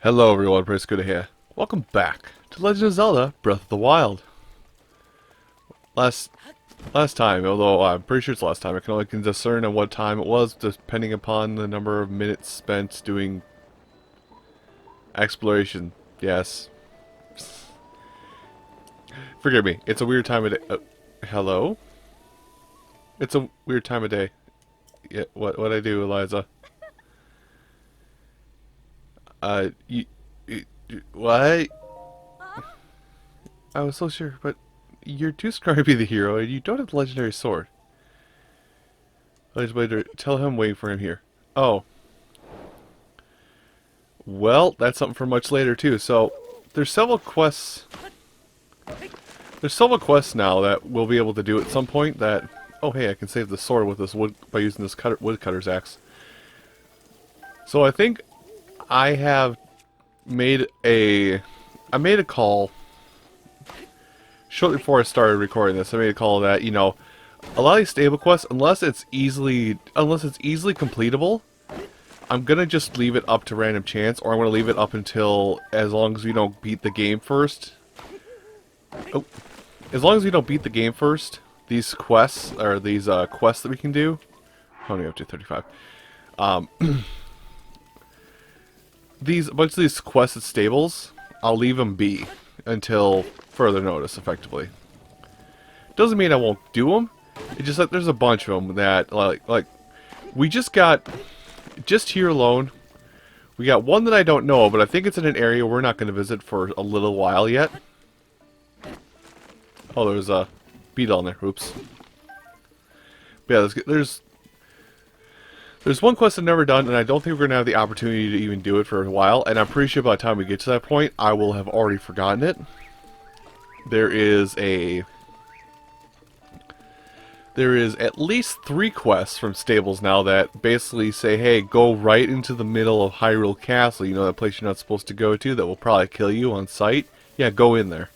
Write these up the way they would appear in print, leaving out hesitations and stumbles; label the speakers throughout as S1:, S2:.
S1: Hello everyone, Praise Good here. Welcome back to Legend of Zelda Breath of the Wild. Last time, although I'm pretty sure it's last time, I can only discern at what time it was depending upon the number of minutes spent doing exploration. Yes. Forgive me, it's a weird time of day. Hello? It's a weird time of day. Yeah, what I do, Eliza? What? I was so sure, but you're too scarred to be the hero, and you don't have the legendary sword. Legendary, tell him wait for him here. Oh. Well, that's something for much later, too. So, there's several quests... There's several quests now that we'll be able to do at some point that... Oh, hey, I can save the sword with this wood by using this woodcutter's axe. So I think I have made a... I made a call... Shortly before I started recording this, I made a call that, you know, a lot of these stable quests, unless it's easily completable, I'm gonna just leave it up to random chance, or I'm gonna leave it up until as long as we don't beat the game first. Oh, as long as we don't beat the game first, these quests or these quests that we can do. How many up to 35? A bunch of these quests at stables, I'll leave them be until further notice, effectively. Doesn't mean I won't do them. It's just that there's a bunch of them that, like we just got, just here alone, we got one that I don't know, but I think it's in an area we're not going to visit for a little while yet. Oh, there's a beetle in there. Oops. But yeah, there's one quest I've never done, and I don't think we're going to have the opportunity to even do it for a while, and I'm pretty sure by the time we get to that point, I will have already forgotten it. There is at least 3 quests from stables now that basically say, hey, go right into the middle of Hyrule Castle, you know, that place you're not supposed to go to that will probably kill you on sight. Yeah, go in there.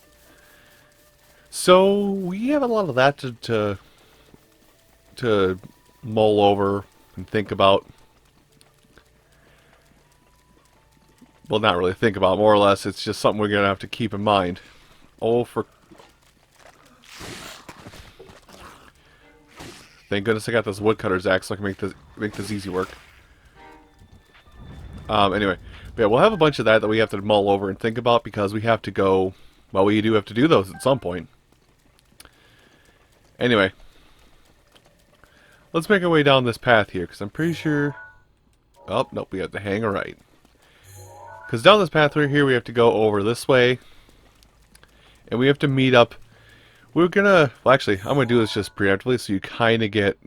S1: So, we have a lot of that to mull over and think about. Well, not really think about, more or less, it's just something we're going to have to keep in mind. Oh, for... Thank goodness I got this woodcutter's axe so I can make this easy work. Anyway, but yeah, we'll have a bunch of that we have to mull over and think about because we have to go... Well, we do have to do those at some point. Anyway. Let's make our way down this path here, because I'm pretty sure... Oh, nope, we have to hang a right. Because down this path right here, we have to go over this way. And we have to meet up... We're gonna... Well, actually, I'm gonna do this just preemptively, so you kind of get...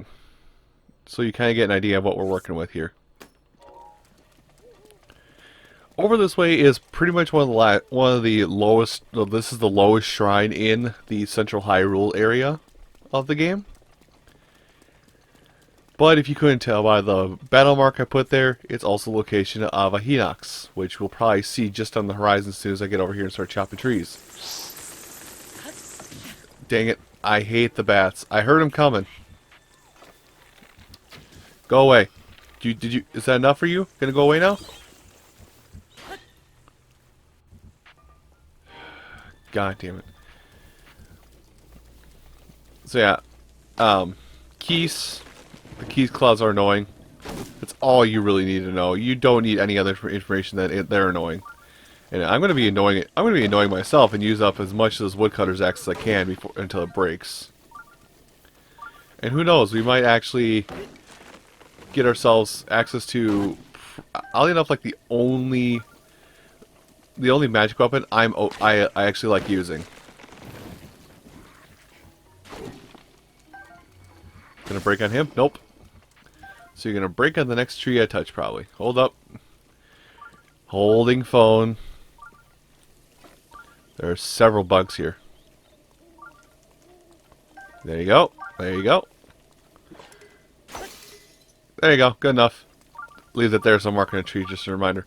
S1: So you kind of get an idea of what we're working with here. Over this way is pretty much one of the lowest... Well, this is the lowest shrine in the Central Hyrule area of the game. But if you couldn't tell by the battle mark I put there, it's also the location of a Hinox, which we'll probably see just on the horizon as soon as I get over here and start chopping trees. Dang it, I hate the bats. I heard them coming. Go away. Is that enough for you? Gonna go away now? God damn it. So yeah, Keys. The Keys clouds are annoying. That's all you really need to know. You don't need any other information that they're annoying. And I'm gonna be annoying myself and use up as much of this woodcutter's axe as I can until it breaks. And who knows? We might actually get ourselves access to, oddly enough, like the only magic weapon I actually like using. Gonna break on him? Nope. So you're gonna break on the next tree I touch, probably. Hold up. Holding phone. There are several bugs here. There you go. There you go. There you go. Good enough. Leave that there so I'm marking a tree, just a reminder.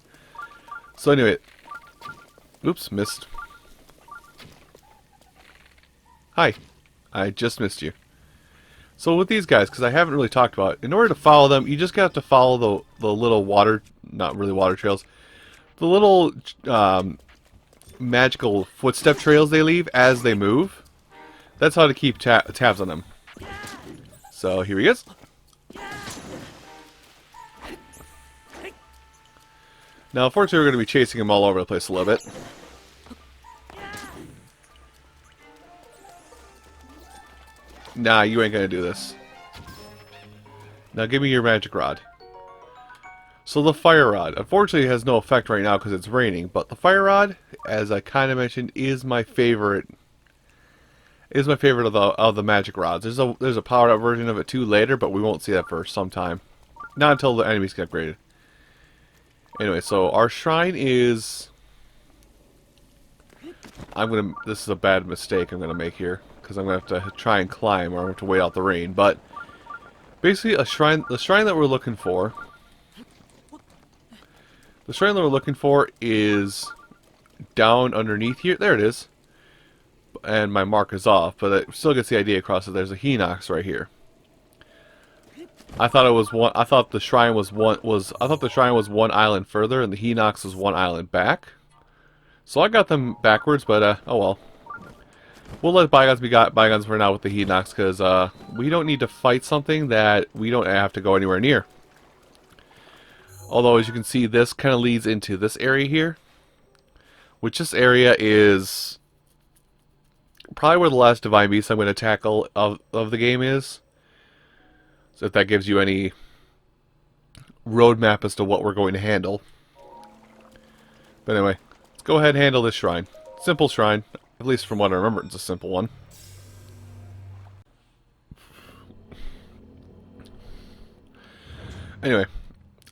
S1: So anyway. Oops, missed. Hi. I just missed you. So with these guys, because I haven't really talked about it, in order to follow them, you just have to follow the little water, not really water trails, the little magical footstep trails they leave as they move. That's how to keep tabs on them. So here he is. Now, unfortunately, we're going to be chasing him all over the place a little bit. Nah, you ain't going to do this. Now, give me your magic rod. So the fire rod, unfortunately, has no effect right now because it's raining. But the fire rod, as I kind of mentioned, is my favorite. Is my favorite of the magic rods. There's a powered up version of it too later, but we won't see that for some time. Not until the enemies get upgraded. Anyway, so our shrine is. This is a bad mistake I'm gonna make here because I'm gonna have to try and climb, or I'm gonna have to wait out the rain. But basically, the shrine that we're looking for. The shrine that we're looking for is down underneath here. There it is. And my mark is off, but it still gets the idea across that there's a Hinox right here. I thought it was one. I thought the shrine was one. I thought the shrine was one island further, and the Hinox was one island back. So I got them backwards, but oh well. We'll let bygones be bygones for now with the Hinox, because we don't need to fight something that we don't have to go anywhere near. Although, as you can see, this kind of leads into this area here. Which this area is probably where the last Divine Beast I'm going to tackle of the game is. So if that gives you any roadmap as to what we're going to handle. But anyway, let's go ahead and handle this shrine. Simple shrine. At least from what I remember, it's a simple one. Anyway,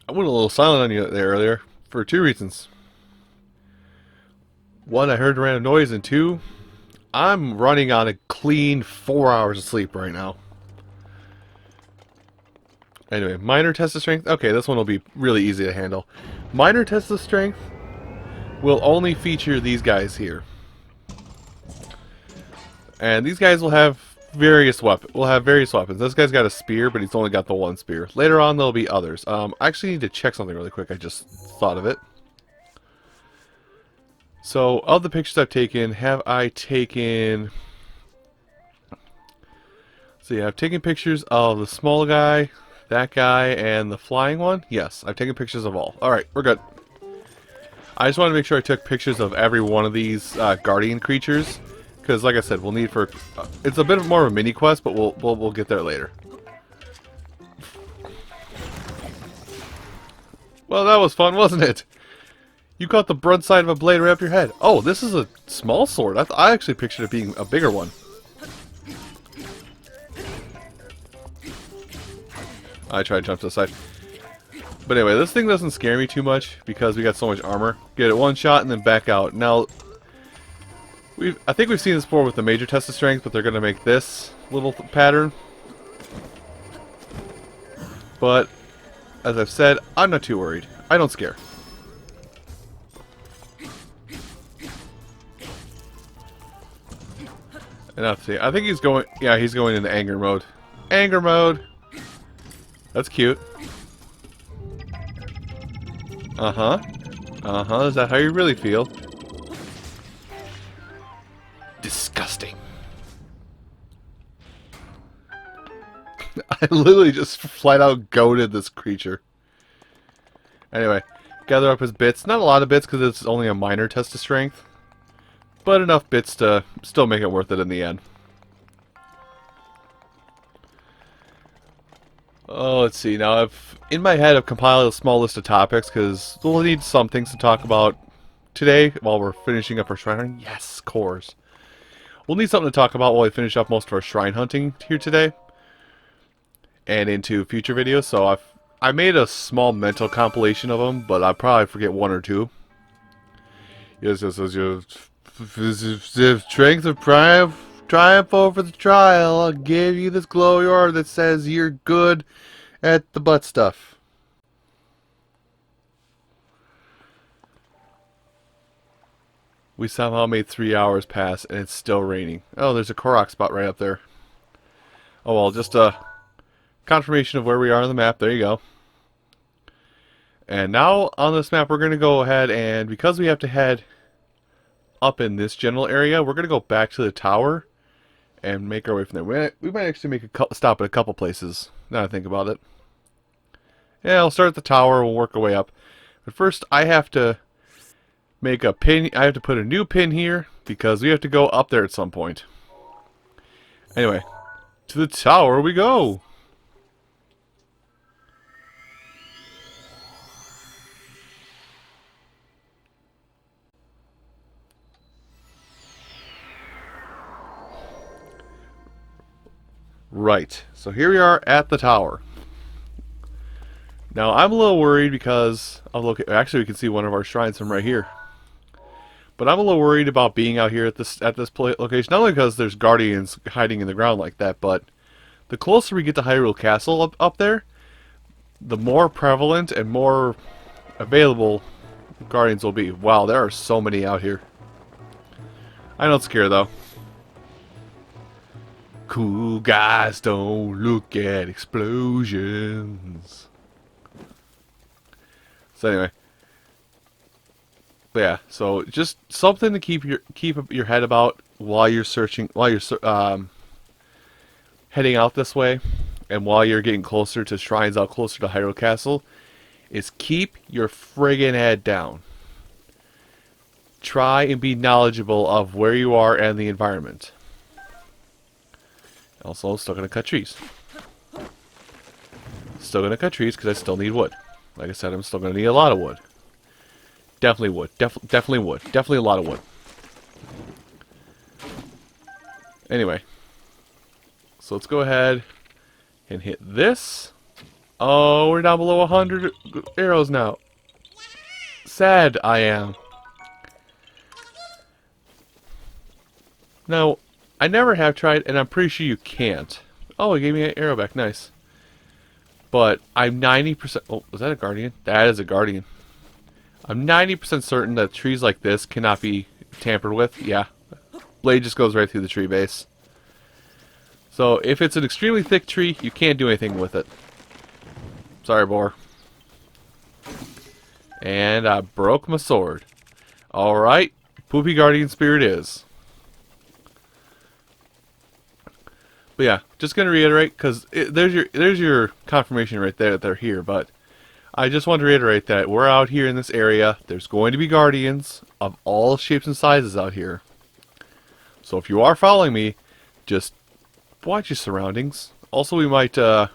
S1: I went a little silent on you there earlier for two reasons. One, I heard a random noise, and two, I'm running on a clean 4 hours of sleep right now. Anyway, minor test of strength. Okay, this one will be really easy to handle. Minor test of strength will only feature these guys here. And these guys will have various weapons. This guy's got a spear, but he's only got the one spear. Later on, there'll be others. I actually need to check something really quick. I just thought of it. So, of the pictures I've taken, have I taken... So yeah, I've taken pictures of the small guy, that guy, and the flying one. Yes, I've taken pictures of all. Alright, we're good. I just wanted to make sure I took pictures of every one of these guardian creatures. Because, like I said, we'll need for... it's a bit more of a mini quest, but we'll get there later. Well, that was fun, wasn't it? You caught the brunt side of a blade right up your head. Oh, this is a small sword. I actually pictured it being a bigger one. I tried to jump to the side. But anyway, this thing doesn't scare me too much because we got so much armor. Get it one shot and then back out. Now, I think we've seen this before with the major test of strength, but they're going to make this little pattern. But, as I've said, I'm not too worried. I don't scare. Enough to see. I think he's going... Yeah, he's going into anger mode. Anger mode! That's cute. Uh-huh. Uh-huh. Is that how you really feel? Disgusting. I literally just flat out goaded this creature. Anyway, gather up his bits. Not a lot of bits because it's only a minor test of strength. But enough bits to still make it worth it in the end. Oh, let's see. Now, in my head, I've compiled a small list of topics because we'll need some things to talk about today while we're finishing up our shrine hunting. Yes, cores. We'll need something to talk about while we finish up most of our shrine hunting here today and into future videos. So I made a small mental compilation of them, but I'll probably forget one or two. Yes, your strength of triumph over the trial. I'll give you this glowy orb that says you're good at the butt stuff. We somehow made 3 hours pass and it's still raining. Oh, there's a Korok spot right up there. Oh well, just a confirmation of where we are on the map. There you go. And now on this map, we're going to go ahead and because we have to head up in this general area, we're going to go back to the tower and make our way from there. We might actually make a stop at a couple places. Now I think about it. Yeah, I'll start at the tower. We'll work our way up. But first, I have to make a pin. I have to put a new pin here because we have to go up there at some point. Anyway, to the tower we go. Right, so here we are at the tower. Now I'm a little worried because actually we can see one of our shrines from right here. But I'm a little worried about being out here at this location, not only because there's guardians hiding in the ground like that, but the closer we get to Hyrule Castle up there, the more prevalent and more available guardians will be. Wow, there are so many out here. I don't scare though. Cool guys don't look at explosions. So anyway, but yeah. So just something to keep your head about while you're searching, while you're heading out this way, and while you're getting closer to shrines out closer to Hyrule Castle, is keep your friggin' head down. Try and be knowledgeable of where you are and the environment. Also, still gonna cut trees. Still gonna cut trees because I still need wood. Like I said, I'm still gonna need a lot of wood. Definitely wood. Definitely wood. Definitely a lot of wood. Anyway, so let's go ahead and hit this. Oh, we're down below 100 arrows now. Sad I am. Now, I never have tried, and I'm pretty sure you can't. Oh, it gave me an arrow back. Nice. But I'm 90%... Oh, was that a guardian? That is a guardian. I'm 90% certain that trees like this cannot be tampered with. Yeah. Blade just goes right through the tree base. So, if it's an extremely thick tree, you can't do anything with it. Sorry, boar. And I broke my sword. Alright. Poopy Guardian Spear it is. But yeah, just gonna reiterate because there's your confirmation right there that they're here. But I just want to reiterate that we're out here in this area. There's going to be guardians of all shapes and sizes out here. So if you are following me, just watch your surroundings. Also, we might also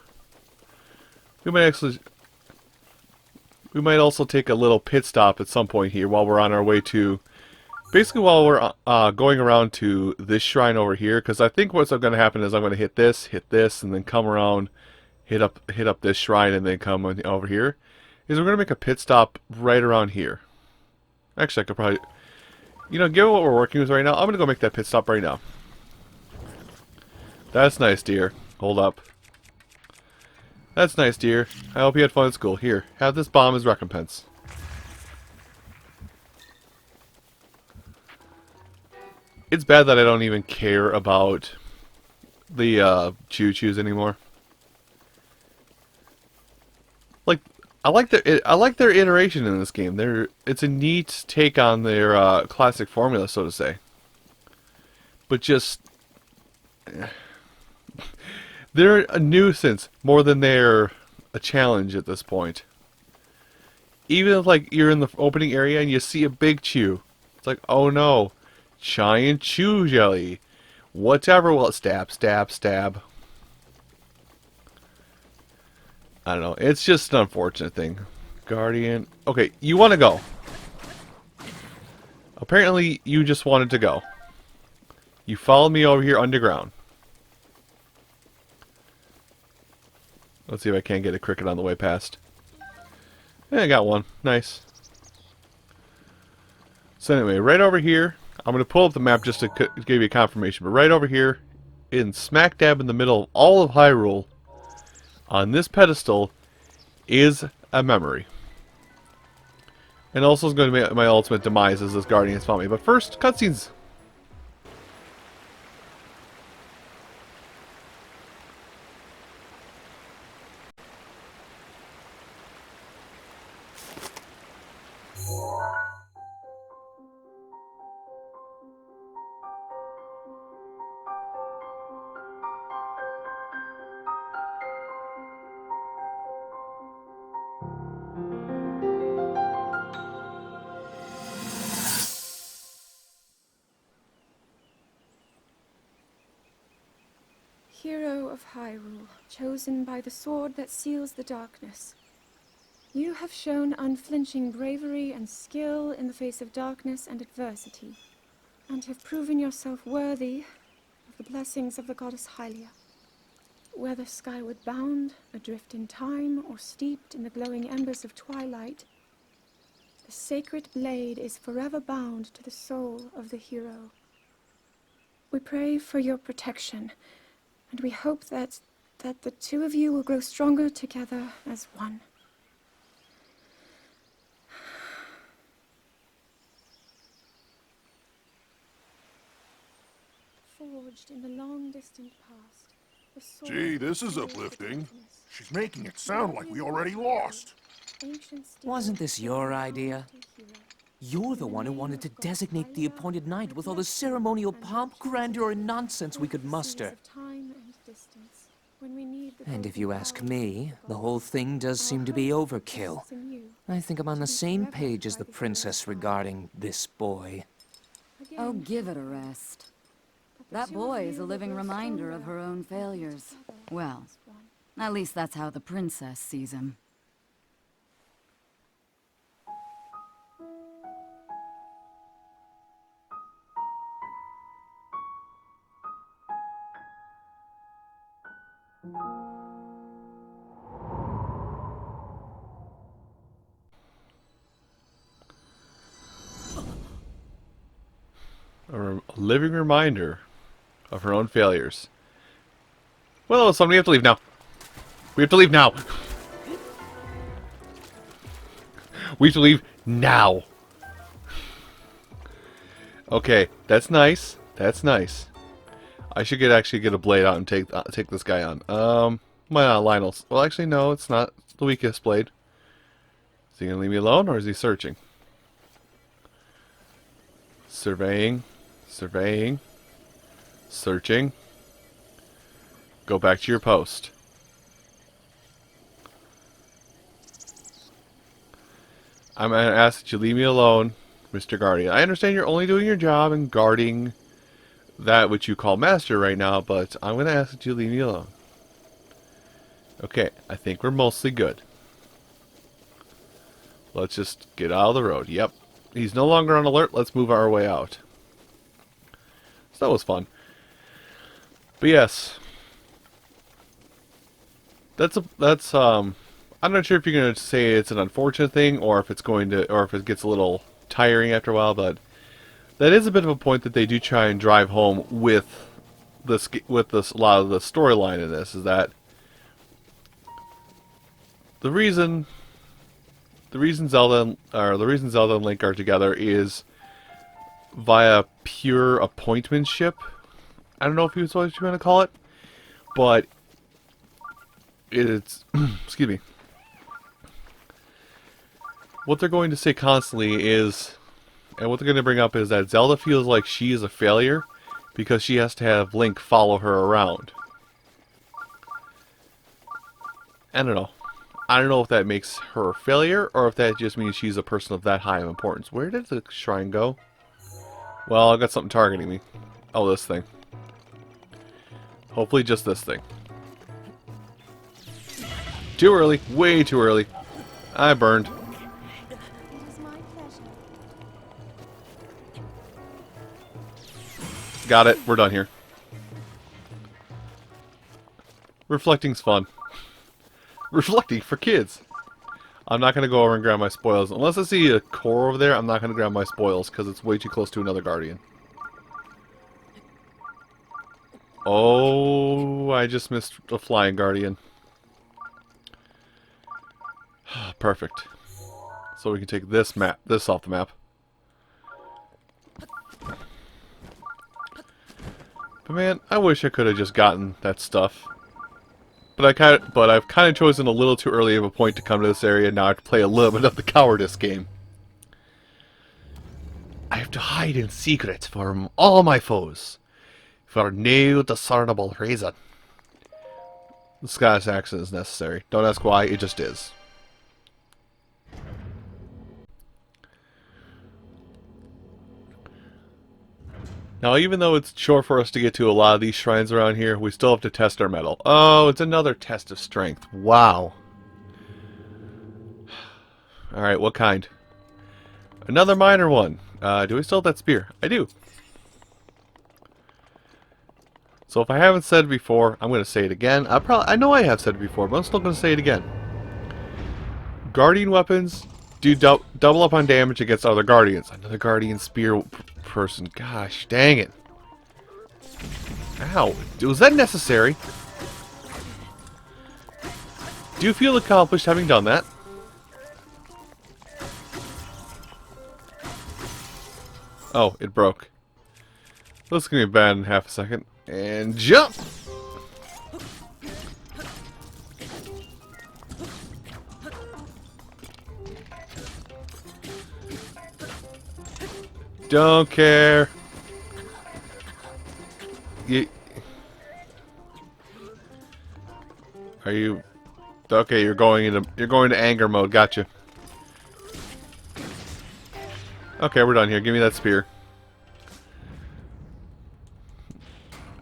S1: take a little pit stop at some point here while we're on our way to. Basically, while we're going around to this shrine over here, because I think what's going to happen is I'm going to hit this, and then come around, hit up this shrine, and then come over here. Is we're going to make a pit stop right around here. Actually, I could probably, given what we're working with right now, I'm going to go make that pit stop right now. That's nice, dear. Hold up. That's nice, dear. I hope you had fun at school. Here, have this bomb as recompense. It's bad that I don't even care about the choo-choos anymore. Like, I like their iteration in this game. It's a neat take on their classic formula, so to say. But just they're a nuisance more than they're a challenge at this point. Even if like you're in the opening area and you see a big chew, it's like, oh no. Giant chew jelly. Whatever. Well, stab, stab, stab. I don't know. It's just an unfortunate thing. Guardian. Okay, you want to go. Apparently, you just wanted to go. You followed me over here underground. Let's see if I can't get a cricket on the way past. Yeah, I got one. Nice. So anyway, right over here. I'm going to pull up the map just to give you a confirmation. But right over here, in smack dab in the middle of all of Hyrule, on this pedestal, is a memory. And also is going to be my ultimate demise as this guardian has found me. But first, cutscenes.
S2: Hyrule, chosen by the sword that seals the darkness. You have shown unflinching bravery and skill in the face of darkness and adversity, and have proven yourself worthy of the blessings of the goddess Hylia. Whether skyward bound, adrift in time, or steeped in the glowing embers of twilight, the sacred blade is forever bound to the soul of the hero. We pray for your protection, and we hope that the two of you will grow stronger together as one. Forged in the long distant past, the sword.
S3: Gee, this is uplifting. She's making it sound like we already lost.
S4: Wasn't this your idea? You're the one who wanted to designate the appointed night with all the ceremonial pomp, grandeur, and nonsense we could muster. And if you ask me, the whole thing does seem to be overkill. I think I'm on the same page as the princess regarding this boy.
S5: Oh, give it a rest. That boy is a living reminder of her own failures. Well, at least that's how the princess sees him.
S1: A living reminder of her own failures. Well, son, we have to leave now. We have to leave now. We have to leave now. Okay, that's nice. That's nice. I should actually get a blade out and take this guy on. Why not Lionel's? Well, actually, no, it's not the weakest blade. Is he gonna leave me alone, or is he searching? Surveying. Surveying. Searching. Go back to your post. I'm going to ask that you leave me alone, Mr. Guardian. I understand you're only doing your job and guarding that which you call master right now, but I'm going to ask that you leave me alone. Okay, I think we're mostly good. Let's just get out of the road. Yep. He's no longer on alert. Let's move our way out. So that was fun. But yes. I'm not sure if you're going to say it's an unfortunate thing or if it's going to, or if it gets a little tiring after a while, but that is a bit of a point that they do try and drive home with this, a lot of the storyline in this, is that the reason Zelda and Link are together is via pure appointmentship. I don't know if that's what you want to call it, but it's excuse me. What they're going to say constantly is, and what they're going to bring up is that Zelda feels like she is a failure because she has to have Link follow her around. I don't know. I don't know if that makes her a failure or if that just means she's a person of that high of importance. Where did the shrine go? Well, I've got something targeting me. Oh, this thing. Hopefully just this thing. Too early. Way too early. I burned. Got it. We're done here. Reflecting's fun. Reflecting for kids. I'm not going to go over and grab my spoils. Unless I see a core over there, I'm not going to grab my spoils because it's way too close to another guardian. Oh, I just missed a flying guardian. Perfect. So we can take this off the map. But man, I wish I could have just gotten that stuff. But I've kind of chosen a little too early of a point to come to this area. Now I have to play a little bit of the cowardice game. I have to hide in secret from all my foes, for no discernible reason. The Scottish accent is necessary. Don't ask why, it just is. Now, even though it's short for us to get to a lot of these shrines around here, we still have to test our metal. Oh, it's another test of strength. Wow. Alright, what kind? Another minor one. Do we still have that spear? I do. So if I haven't said it before, I'm going to say it again. I know I have said it before, but I'm still going to say it again. Guardian weapons do double up on damage against other guardians. Another guardian spear person. Gosh, dang it. Ow. Was that necessary? Do you feel accomplished having done that? Oh, it broke. This is going to be bad in half a second. And jump! Don't care. Are you okay? You're going into anger mode. Gotcha. Okay, we're done here. Give me that spear.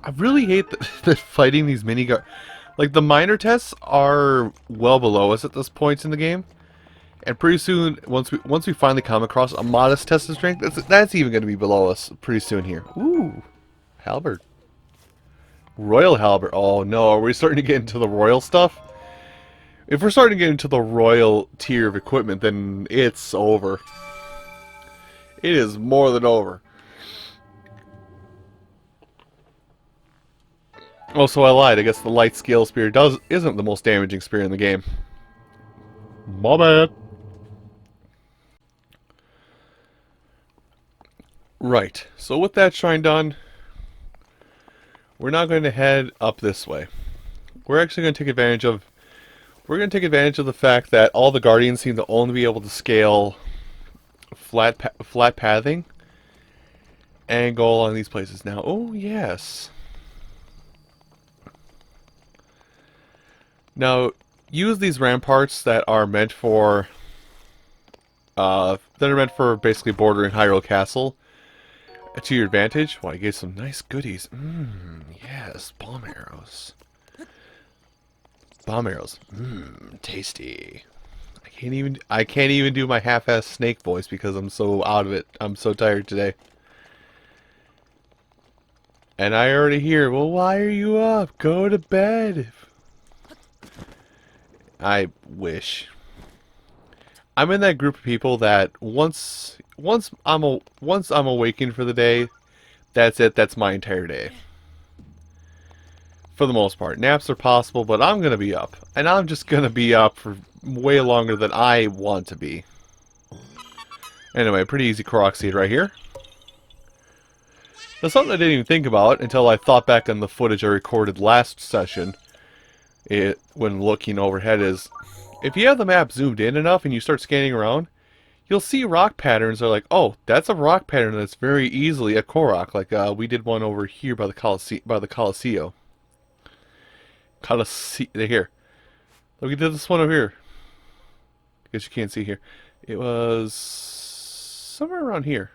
S1: I really hate that fighting these like the minor tests are well below us at this point in the game, and pretty soon once we finally come across a modest test of strength, that's even going to be below us pretty soon here. Ooh, halberd, royal halberd. Oh no, are we starting to get into the royal stuff? If we're starting to get into the royal tier of equipment, then it's over. It is more than over. Oh, so I lied. I guess the light scale spear isn't the most damaging spear in the game. My bad. Right. So with that shrine done, we're now going to head up this way. We're actually going to take advantage of the fact that all the guardians seem to only be able to scale flat pathing and go along these places now. Oh yes. Now, use these ramparts that are meant for basically bordering Hyrule Castle to your advantage. Well, I gave some nice goodies. Yes, bomb arrows. Bomb arrows. Tasty. I can't even do my half-ass snake voice because I'm so out of it. I'm so tired today. And I already hear, well, why are you up? Go to bed. I wish. I'm in that group of people that once I'm awakened for the day, that's it. That's my entire day. For the most part, naps are possible, but I'm gonna be up, and I'm just gonna be up for way longer than I want to be. Anyway, pretty easy Korok seed right here. Now, something I didn't even think about until I thought back on the footage I recorded last session. When looking overhead is, if you have the map zoomed in enough and you start scanning around, you'll see rock patterns that are like, oh, that's a rock pattern that's very easily a Korok. Like we did one over here by the Coliseo. Here. Look, we did this one over here. I guess you can't see here. It was somewhere around here.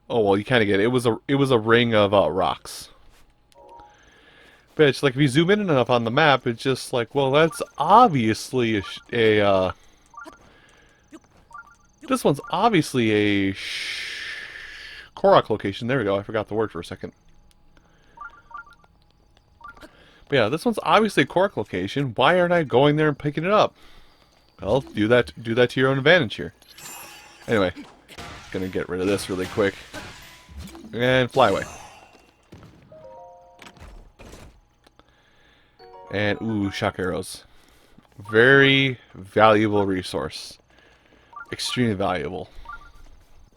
S1: Oh well, you kind of get it. It was a ring of rocks. But it's like if you zoom in enough on the map, it's just like, well, that's obviously this one's obviously a Korok location. There we go. I forgot the word for a second. But yeah, this one's obviously a Korok location. Why aren't I going there and picking it up? Well, do that to your own advantage here. Anyway, gonna get rid of this really quick and fly away. And, ooh, shock arrows. Very valuable resource. Extremely valuable.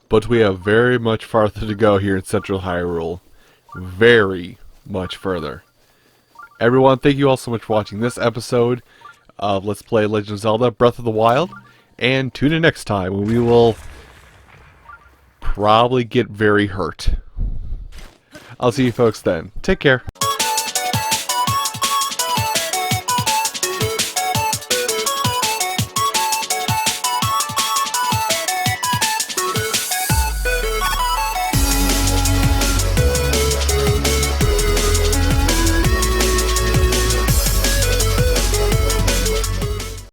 S1: But we have very much farther to go here in Central Hyrule. Very much further. Everyone, thank you all so much for watching this episode of Let's Play Legend of Zelda Breath of the Wild. And tune in next time when we will probably get very hurt. I'll see you folks then. Take care.